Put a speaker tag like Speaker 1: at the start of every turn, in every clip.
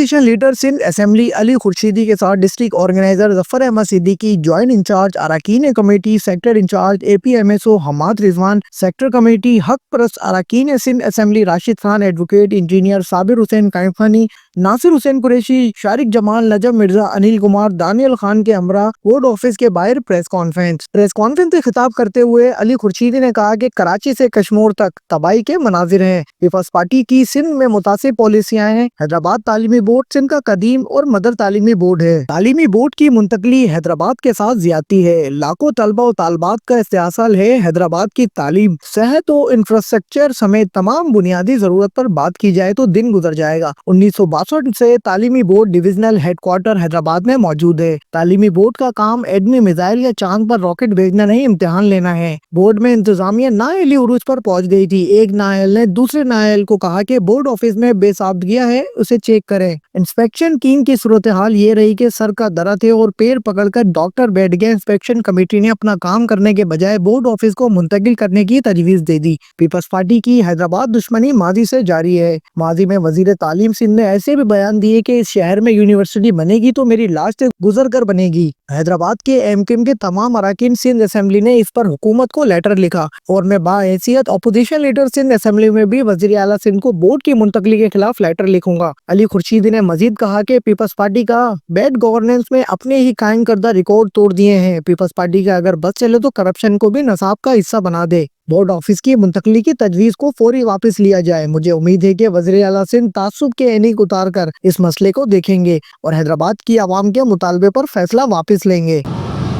Speaker 1: Opposition leader Sindh assembly Ali Khurshidi کے ساتھ district organizer Zafar Ahmed Siddiqui, joint incharge اراکین committee, sector incharge A P M S O Hammad Rizwan, sector committee Haq Parast اراکین Sindh assembly Rashid Khan, advocate engineer Sabir Hussain Qaimkhani, Nasir Hussain Qureshi, Shariq Jamal, Najam Mirza, Anil Kumar, Daniel Khan کے ہمراہ board office کے باہر پریس کانفرنس سے خطاب کرتے ہوئے علی خورشیدی نے کہا کہ کراچی سے کشمور تک تباہی کے مناظر ہیں۔ پیپلز پارٹی کی سندھ میں متاثر پالیسیاں ہیں۔ حیدرآباد تعلیمی بورڈ سندھ کا قدیم اور مدر تعلیمی بورڈ ہے۔ تعلیمی بورڈ کی منتقلی حیدرآباد کے ساتھ زیادتی ہے۔ لاکھوں طلبہ و طالبات کا استحصال ہے۔ حیدرآباد کی تعلیم، صحت و انفراسٹرکچر سمیت تمام بنیادی ضرورت پر بات کی جائے تو دن گزر جائے گا۔ 1962 سے تعلیمی board divisional headquarter Hyderabad میں موجود ہے۔ تعلیمی بورڈ کا کام ایٹمی میزائل یا چاند پر راکٹ بھیجنا نہیں، امتحان لینا ہے۔ بورڈ میں انتظامیہ نااہلی عروج پر پہنچ گئی تھی۔ ایک نااہل نے دوسرے نااہل کو کہا کہ بورڈ آفس میں بے ضابطگیاں ہے، اسے چیک کریں۔ انسپیکشن ٹیم کی صورتحال یہ رہی کہ سر کا درد ہے اور پیر پکڑ کر ڈاکٹر بیٹھ گئے۔ انسپیکشن کمیٹی نے اپنا کام کرنے کے بجائے بورڈ آفس کو منتقل کرنے کی تجویز دے دی۔ پیپلز پارٹی کی حیدرآباد دشمنی ماضی سے جاری ہے۔ ماضی میں وزیر تعلیم سندھ نے ایسے بھی بیان دیے کہ اس شہر میں یونیورسٹی بنے گی تو میری لاش سے گزر کر بنے گی۔ حیدرآباد کے ایم کیو ایم کے تمام اراکین سندھ اسمبلی نے اس پر حکومت کو لیٹر لکھا اور میں باحیثیت اپوزیشن لیڈر سندھ اسمبلی میں بھی وزیر اعلیٰ سندھ کو بورڈ کی منتقلی کے خلاف لیٹر لکھوں گا۔ علی خورشیدی نے مزید کہا کہ پیپلز پارٹی کا بیڈ گورننس میں اپنے ہی قائم کردہ ریکارڈ توڑ دیے ہیں۔ پیپلز پارٹی کا اگر بس چلے تو کرپشن کو بھی نصاب کا حصہ بنا دے۔ بورڈ آفس کی منتقلی کی تجویز کو فوری واپس لیا جائے۔ مجھے امید ہے کہ وزیر اعلیٰ سندھ تعصب کے عینک اتار کر اس مسئلے کو دیکھیں گے اور حیدرآباد کی عوام کے مطالبے پر فیصلہ واپس لیں گے۔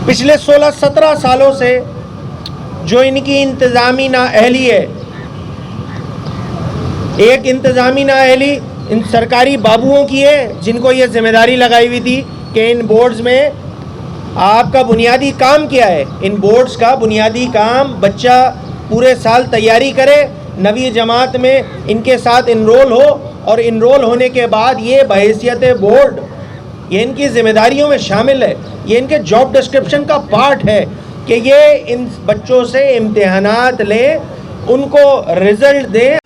Speaker 2: پچھلے 16-17 سالوں سے جو ان کی انتظامی نااہلی ہے، ایک انتظامی نااہلی ان سرکاری بابوؤں کی ہے جن کو یہ ذمہ داری لگائی ہوئی تھی کہ ان بورڈز میں آپ کا بنیادی کام کیا ہے۔ ان بورڈز کا بنیادی کام بچہ پورے سال تیاری کرے، 9ویں جماعت میں ان کے ساتھ انرول ہو اور انرول ہونے کے بعد یہ بحیثیت بورڈ یہ ان کی ذمہ داریوں میں شامل ہے، یہ ان کے جاب ڈسکرپشن کا پارٹ ہے کہ یہ ان بچوں سے امتحانات لیں، ان کو رزلٹ دیں